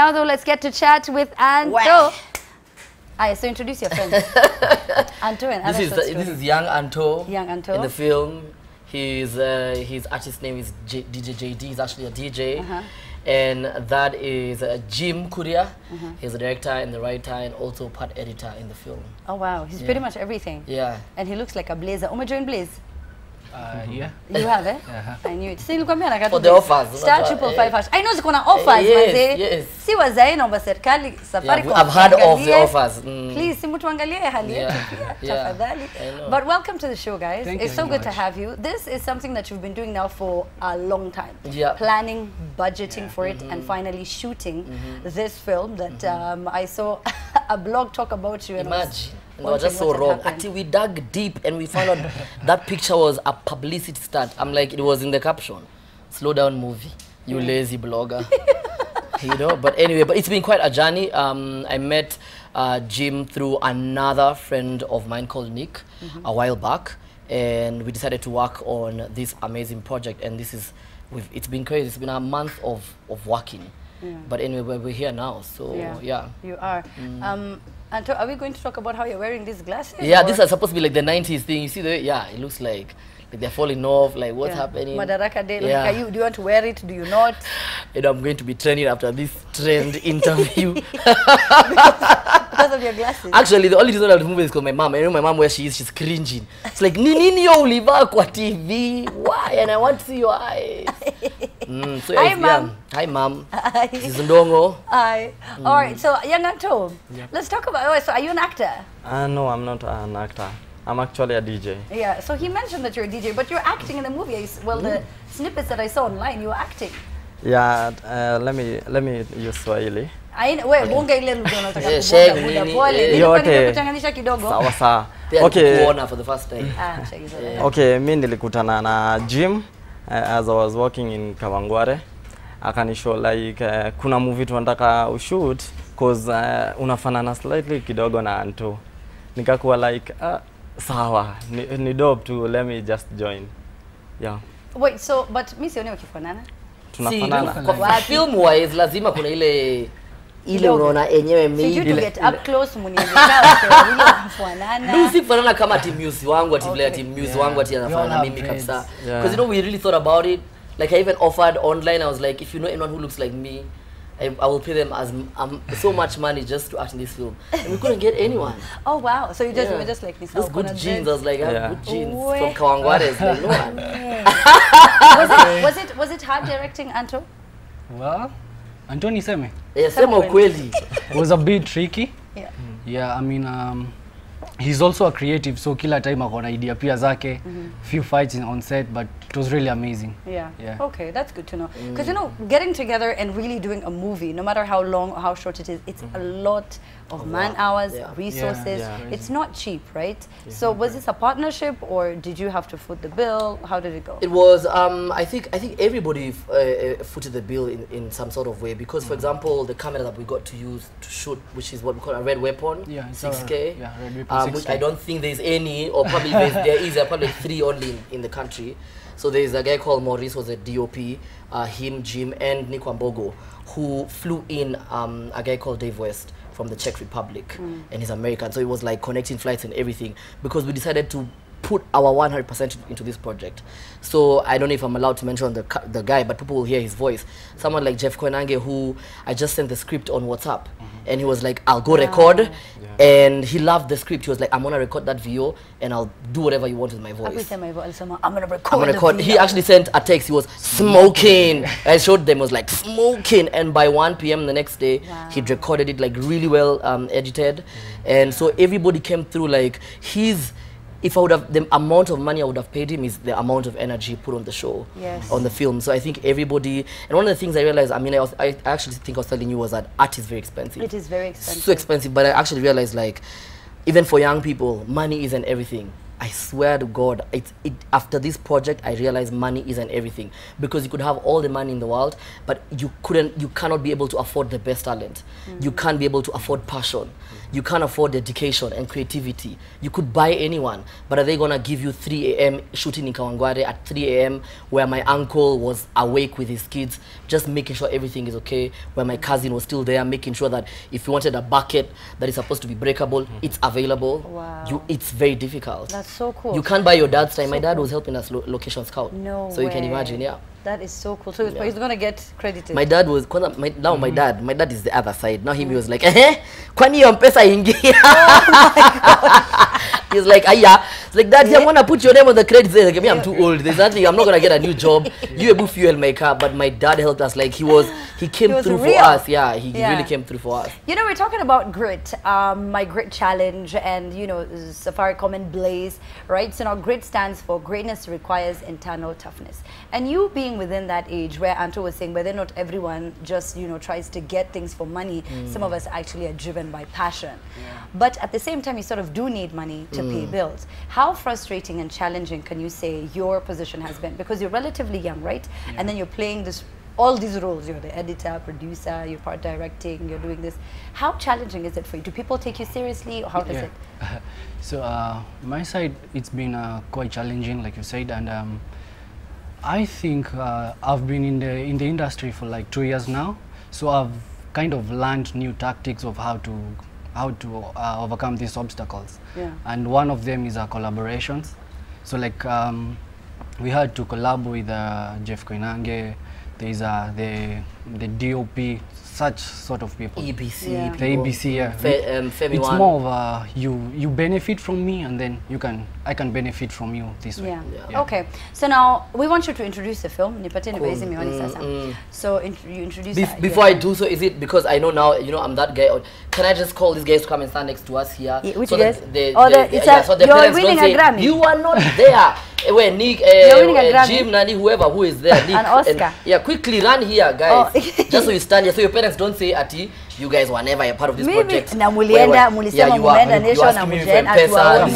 now, though, let's get to chat with Anto. Wow. So introduce your friend. Anto and other This is young Anto. Young Anto. In the film. His artist name is DJ JD. He's actually a DJ. And that is Jim Kuria. He's a director and the writer and also part editor in the film. Oh, wow. He's pretty much everything. Yeah. And he looks like a blazer. Oh, join Blaze? Yeah. You have, eh? I knew it. See, look at me. For the offers. Star 555. I know it's going to offers, yes. See what's there, no, but Safaricom. I've heard of the offers. Please, see what But welcome to the show, guys. It's so good to have you. This is something that you've been doing now for a long time. Yeah. Planning, budgeting for it, and finally shooting this film that I saw a blog talk about you. Imagine. And they were just so wrong. Until we dug deep and we found out that picture was a publicity stunt. I'm like, it was in the caption. Slow down movie, you lazy blogger. You know, but anyway, but it's been quite a journey. I met Jim through another friend of mine called Nick a while back. And we decided to work on this amazing project. And this is, it's been crazy. It's been a month of working. But anyway, we're here now, so yeah. You are. Anto, are we going to talk about how you're wearing these glasses? Yeah, these are supposed to be like the 90s thing. You see the, it looks like they're falling off, like what's happening? Madaraka Day, like, do you want to wear it, do you not? You know, I'm going to be trending after this trend interview. Because of your glasses? Actually, the only reason I remove it is because my mom, I know my mom where she is, she's cringing. It's like, Nini yo uliva kwa TV, why? And I want to see your eyes. So hi, Mom. Hi, Mom. This is Ndongo. Hi. All right, so young Anto, let's talk about, so are you an actor? No, I'm not an actor. I'm actually a DJ. Yeah, so he mentioned that you're a DJ, but you're acting in the movie. Well, the snippets that I saw online, you were acting. Yeah, let me use Swahili. Bonga ile lugha unataka kuboga pole. Yote. Kuchanganisha kidogo. Sawa sawa. Okay. Kuona for the first time. Okay, mimi nilikutana na Jim as I was working in Kawangware. Akanishow like kuna movie tunataka ushoot cause unafanana slightly kidogo na Anto. Nikakuwa like sawa, ni dope to let me just join. Yeah. Wait, so but mimi sioni ukifanana? Tunafanana. Kwa film wise lazima kuna ile unaona enyewe mimi. Did you get up close munielekea ile kufanana? Ndio sifanana kama team news wangu ati vile team news wangu ati anafanana mimi kabisa. Because you know we really thought about it. Like I even offered online, I was like, if you know anyone who looks like me, I will pay them as so much money just to act in this film. And we couldn't get anyone. Oh wow! So you just were just like this. Those good genes. I was like, I have good genes from Kawangware. Like, no one. Was it hard directing, Anto? Well, Anto niseme. Yeah, sema ukweli. It was a bit tricky. Yeah. Yeah, I mean, he's also a creative, so kila time akona idea pia zake. Few fights on set, but it was really amazing. Yeah. Okay, that's good to know. Because you know, getting together and really doing a movie, no matter how long or how short it is, it's a lot of man hours, resources. It's not cheap, right? So was this a partnership, or did you have to foot the bill? How did it go? It was. I think everybody footed the bill in some sort of way, because, for example, the camera that we got to use to shoot, which is what we call a red weapon, 6K. Red weapon 6K. Which I don't think there's any, or probably there are probably 3 only in the country. So there's a guy called Maurice, who's a DOP, him, Jim, and Nick Wambogo, who flew in a guy called Dave West from the Czech Republic, and he's American. So it was like connecting flights and everything, because we decided to put our 100% into this project. So I don't know if I'm allowed to mention the guy, but people will hear his voice. Someone like Jeff Koinange, who I just sent the script on WhatsApp, and he was like, I'll go record, and he loved the script. He was like, I'm gonna record that video, and I'll do whatever you want with my voice. I'm gonna record. He actually sent a text. He was smoking. I showed them. It was like smoking, and by 1 p.m. the next day, he'd recorded it like really well edited, and so everybody came through like if I would have, the amount of money I would have paid him is the amount of energy put on the show, on the film. So I think everybody, and one of the things I realized, I mean, I actually think I was telling you was that art is very expensive. It is very expensive. So expensive, but I actually realized, like, even for young people, money isn't everything. I swear to God, after this project, I realized money isn't everything. Because you could have all the money in the world, but you cannot be able to afford the best talent. You can't be able to afford passion. You can't afford dedication and creativity. You could buy anyone, but are they gonna give you 3 a.m. shooting in Kawangware at 3 a.m. where my uncle was awake with his kids, just making sure everything is okay, where my cousin was still there, making sure that if you wanted a bucket that is supposed to be breakable, it's available. Wow. It's very difficult. That's so cool. You can't buy your dad's time. So my dad cool. was helping us location scout. No So you way. can imagine, yeah. That is so cool. So he's going to get credited. My dad was, my dad is the other side. Now he was like, kwani yo mpesa ingia? He's like, yeah. It's like, Daddy, I'm gonna put your name on the credits. Like, me, I'm too old. There's nothing. I'm not gonna get a new job. You able fuel my car, but my dad helped us. Like he came through real. for us. Yeah, he really came through for us. You know, we're talking about grit, my grit challenge, and you know, Safaricom and Blaze, right? So now grit stands for greatness requires internal toughness. And you being within that age where Anto was saying, whether not everyone just, you know, tries to get things for money, some of us actually are driven by passion. But at the same time, you sort of do need money to pay bills. How frustrating and challenging can you say your position has been? Because you're relatively young, right? And then you're playing all these roles. You're the editor, producer, you're part directing, you're doing this. How challenging is it for you? Do people take you seriously, or how does it? So my side, it's been quite challenging, like you said, and I think I've been in the industry for like 2 years now, so I've kind of learned new tactics of how to overcome these obstacles. And one of them is our collaborations. So like we had to collab with Jeff Koinange. There's the DOP, such sort of people. EBC, the EBC, yeah. Femi It's One. more of you benefit from me, and then I can benefit from you this way. Okay, so now we want you to introduce the film. So you introduce Before I do so, is it because I know now, you know, I'm that guy, or can I just call these guys to come and stand next to us here? Which so guys? So the You're winning a Grammy. You are not there. When Nick, Jim, Nani, whoever who is there, Nick, and Oscar. Yeah, quickly run here, guys. Just so you stand here, so your parents don't say, "Ati, you guys were never a part of this project." Na mulienda, mulisema mulienda nation na mulienda atuwa.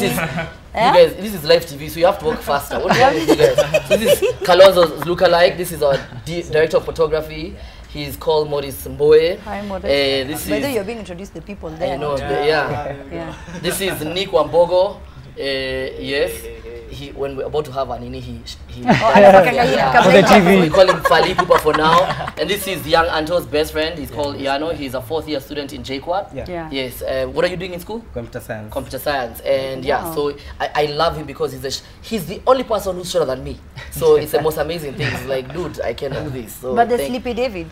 This is live TV, so you have to work faster. What do you do, guys? So this is Kalonzo's lookalike. This is our director of photography. He's called Maurice Mboe. Hi, Maurice. By the way, you're being introduced to people there. I know, yeah. This is Nick Wambogo. Yes. When we're about to have an he for the TV. We call him Fali Pupa for now. And this is young Anto's best friend. He's called Iano. He's a 4th-year student in JQuad. Yes. What are you doing in school? Computer science. Computer science. And so I love him because he's the only person who's shorter than me. So it's the most amazing thing. It's like, dude, I can do this. So but the Sleepy David,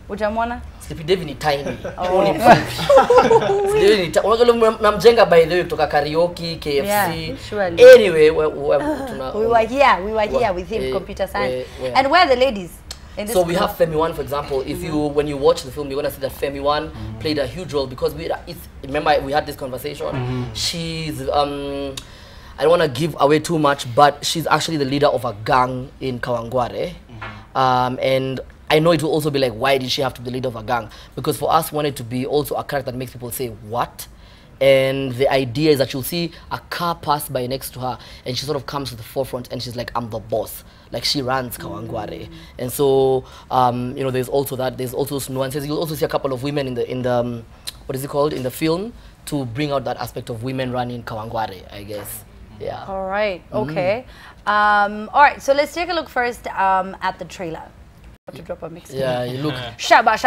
ujamwona? Sleepy David ni tiny. Namjenga by the way kutoka karaoke, KFC. Anyway, we were here with him, computer science. And where are the ladies? So we have Femi One, for example. If when you watch the film, you're gonna see that Femi One played a huge role because remember we had this conversation. She's I don't want to give away too much, but she's actually the leader of a gang in Kawangware. And I know it will also be like, why did she have to be the leader of a gang? Because for us, we wanted to be also a character that makes people say, what? And the idea is that you'll see a car pass by next to her, and she sort of comes to the forefront, and she's like, I'm the boss. Like, she runs Kawangware. And so, you know, there's also that. There's also nuances. You'll also see a couple of women in the what is it called, in the film, to bring out that aspect of women running Kawangware, I guess. Yeah. All right. Okay. All right. So let's take a look first at the trailer. To drop a mix. Yeah, you look. Shaba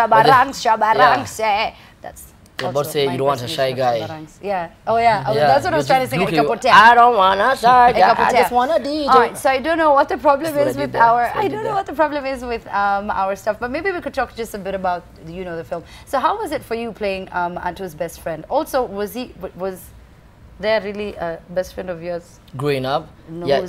ranks. That's. You're about to say you don't want a shy guy. Yeah. Oh yeah. That's what I was trying to sing. I don't want a shy guy. I just want a DJ. All right. So I don't know what the problem is with our. I don't know what the problem is with our stuff. But maybe we could talk just a bit about the film. So how was it for you playing Anto's best friend? Also, was there really a best friend of yours? Growing up? No, yeah.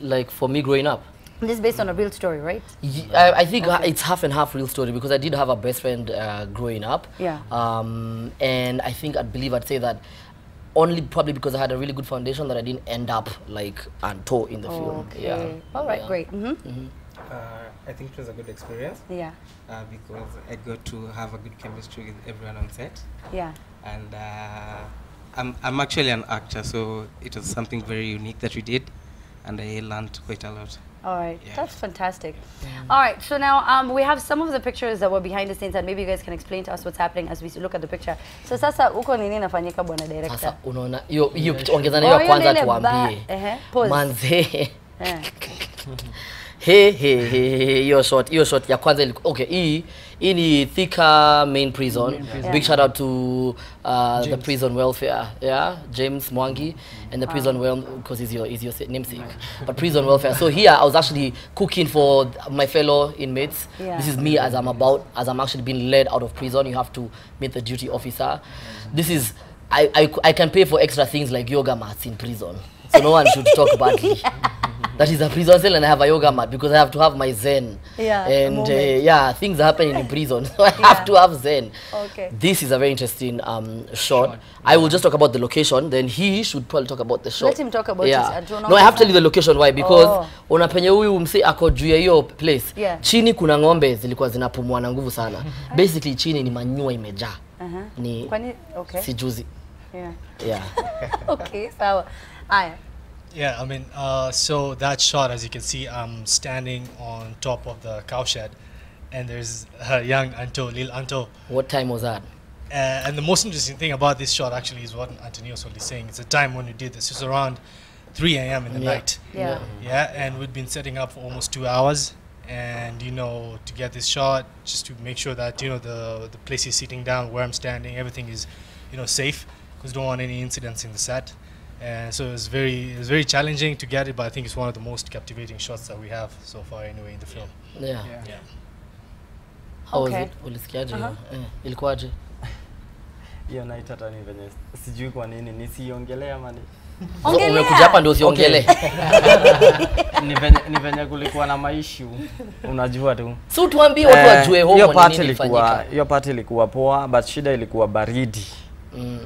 Like for me growing up. This is based on a real story, right? Yeah, I think it's half and half real story because I did have a best friend growing up. Yeah. And I think I'd say that only probably because I had a really good foundation that I didn't end up like Anto in the film. Okay. Yeah. All right, great. I think it was a good experience. Yeah. Because I got to have a good chemistry with everyone on set. Yeah. And I'm actually an actor, so it was something very unique that we did, and I learned quite a lot. All right, that's fantastic. All right, so now we have some of the pictures that were behind the scenes, and maybe you guys can explain to us what's happening as we look at the picture. So sasa uko nini nafanyika bwana director? Sasa unaona hiyo ongeza na hiyo kwanza tuambie. Manze. Hiyo shot ya kwanza okay, hii ni Thika main prison. Big shout out to the prison welfare, James Mwangi, and the prison because he's your namesake. But prison welfare. So here I was actually cooking for my fellow inmates. This is me as I'm actually being led out of prison. You have to meet the duty officer. This is I can pay for extra things like yoga mats in prison, so no one should talk badly. That is a prison cell, and I have a yoga mat because I have to have my zen. And things are happening in prison, so I have to have zen. Okay. This is a very interesting shot. I will just talk about the location, then he should probably talk about the shot. Let him talk about it. No, I have to tell you the location. Why? Because unapenye huyu mse ako juu ya hiyo place. Chini kuna ng'ombe zilikuwa zinapumua na nguvu sana. Basically chini ni manyua imejaa. Ni si juzi. Okay, so yeah, I mean, so that shot, as you can see, I'm standing on top of the cowshed, and there's young Anto, Lil Anto. What time was that? And the most interesting thing about this shot actually is what Anto Neosoul is saying. It's the time when we did this. It's around 3 a.m. in the night. And we'd been setting up for almost 2 hours. And, you know, to get this shot, just to make sure that, you know, the place is sitting down, where I'm standing, everything is, you know, safe, because we don't want any incidents in the set. And so it was very challenging to get it, but I think it's one of the most captivating shots that we have so far anyway in the film. How was it? Ulisikiaje? Ilikuwaje? Hiyo night hata ni venye sijui kwa nini nisiongelea mani. Umekuja hapa ndio usiongele. Ni venye kulikuwa na maishu. Unajua tu. So tuambie watu wajue homo nini ilifanyika. Hiyo party ilikuwa poa, but shida ilikuwa baridi.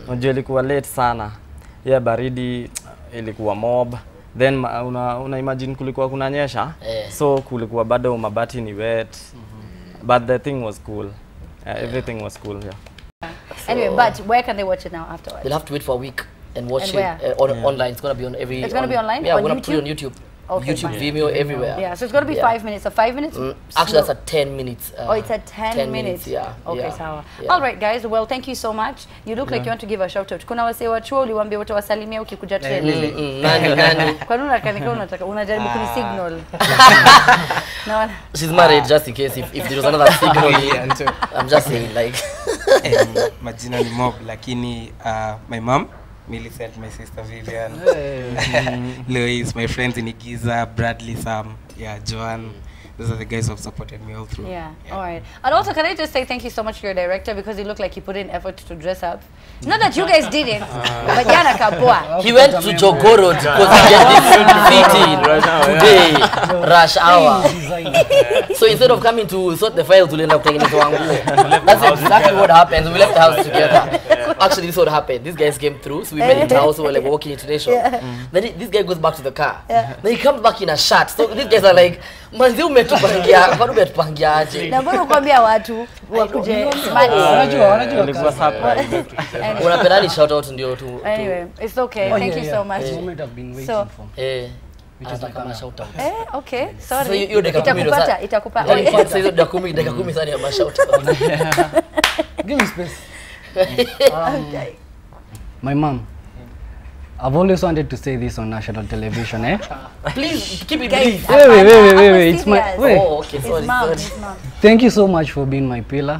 Unajua ilikuwa late sana. Baridi ilikuwa mob, then una imagine kulikuwa kunanyesha, so kulikuwa bado mabati ni wet, but the thing was cool. Everything was cool. Anyway, but where can they watch it now afterwards? They'll have to wait for a week and watch it online. It's gonna be on every. It's gonna be online. Yeah, on we're gonna YouTube? put it on YouTube. Okay, YouTube, Vimeo, everywhere. Yeah, so it's going to be 5 minutes. So 5 minutes? Actually, that's a 10 minutes. It's a 10 minutes. Okay, sawa. All right, guys. Well, thank you so much. You look like you want to give a shout out. Kuna wase wa chuo uliwaambia utawasalimia ukikuja trailer. Nani? Kwa nini unajaribu kuni signal? No. She's married just in case if there was another signal. I'm just saying like. Majina ni mob, lakini my mom, Millicent, my sister Vivian, Louise, my friends in Igiza, Bradley, Sam, Joanne. Those are the guys who have supported me all through. All right. And also, can I just say thank you so much to your director, because he looked like he put in effort to dress up. Not that you guys didn't, but Yana Kapua. He went to Jogoro because he get this today, rush hour. So instead of coming to sort the file to end up taking it to Angu, that's exactly what happened. We left the house together. Actually, this is what happened. These guys came through, so we met in the house, we were like walking into the shop. Then this guy goes back to the car. Then he comes back in a shirt. So these guys are like, manzi umetupangia, kwa umetupangia aje? Na mbona kuambia watu wakuje smart? Wanajua. Ilikuwa surprise. Unapenda ni shout out ndio tu. Anyway, it's okay. Thank you so much. This moment I've been waiting for. Which is like a shout out. Okay, sorry. So you itakupata. So you dakika 10 sana ya shout out. Give me space. My mom, I've always wanted to say this on national television, Please keep it brief. Wait. It's my wait. Oh, okay. Sorry. Thank you so much for being my pillar,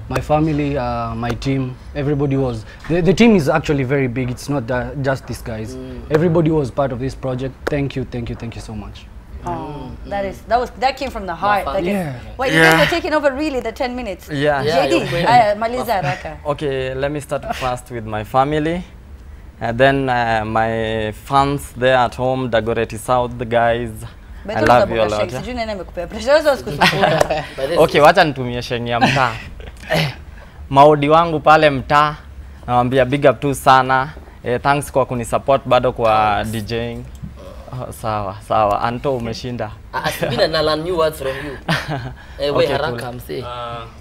my family, my team. Everybody was. The team is actually very big. It's not just these guys. Everybody was part of this project. Thank you so much. That came from the heart. Wait, you guys were taking over really the 10 minutes. JD, Maliza Raka. Okay, let me start first with my family. And then my fans there at home, Dagoretti South, the guys. I love you a lot. Okay, wacha nitumie shengi ya mtaa. Maudi wangu pale mtaa, nawaambia big up tu sana. Thanks kwa kunisupport bado kwa DJing. Sawa. Anto umeshinda. Asibina na learn new words from you. Wait, haraka msee. Give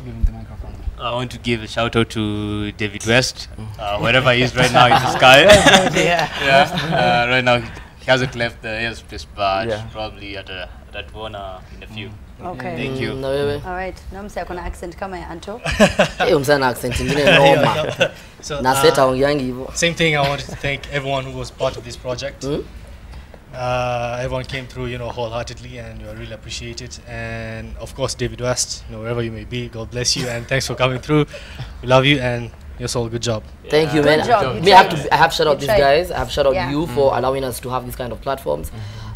him the microphone. I want to give a shout out to David West, wherever he is right now in the sky. Right now he hasn't left the airspace, but probably at Warner in a few. Okay. Thank you. All right. No, mse akona accent kama ya Anto. Umsana accent ingine noma. So, Na seta ongeangi hivyo. same thing, I wanted to thank everyone who was part of this project. Everyone came through, you know, wholeheartedly, and I really appreciate it. And of course, David West, you know, wherever you may be, God bless you, and thanks for coming through. We love you, and Neosoul, good job. Thank you, man. Good job. I have shout out these guys. I have shout out you for allowing us to have these kind of platforms.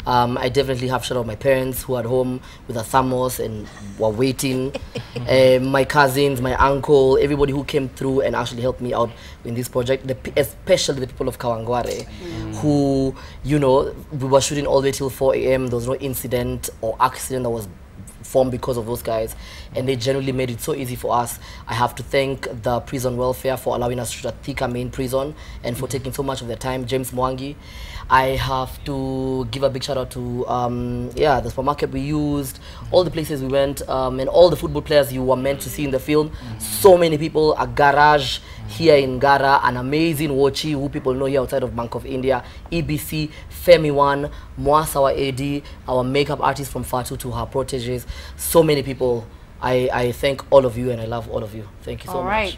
I definitely have shout out my parents who are at home with a thermos and were waiting. My cousins, my uncle, everybody who came through and actually helped me out in this project, especially the people of Kawangware, who, you know, we were shooting all the way till 4 a.m. There was no incident or accident that was formed because of those guys, and they generally made it so easy for us. I have to thank the prison welfare for allowing us to shoot at Thika main prison and for taking so much of their time. James Mwangi. I have to give a big shout out to the supermarket we used, all the places we went, and all the football players you were meant to see in the film. So many people, a garage here in Gara, an amazing Wochi who people know here outside of Bank of India, EBC, Femi One, Mwasa our AD, our makeup artist from Fatu to her proteges. So many people. I thank all of you and I love all of you. Thank you so much.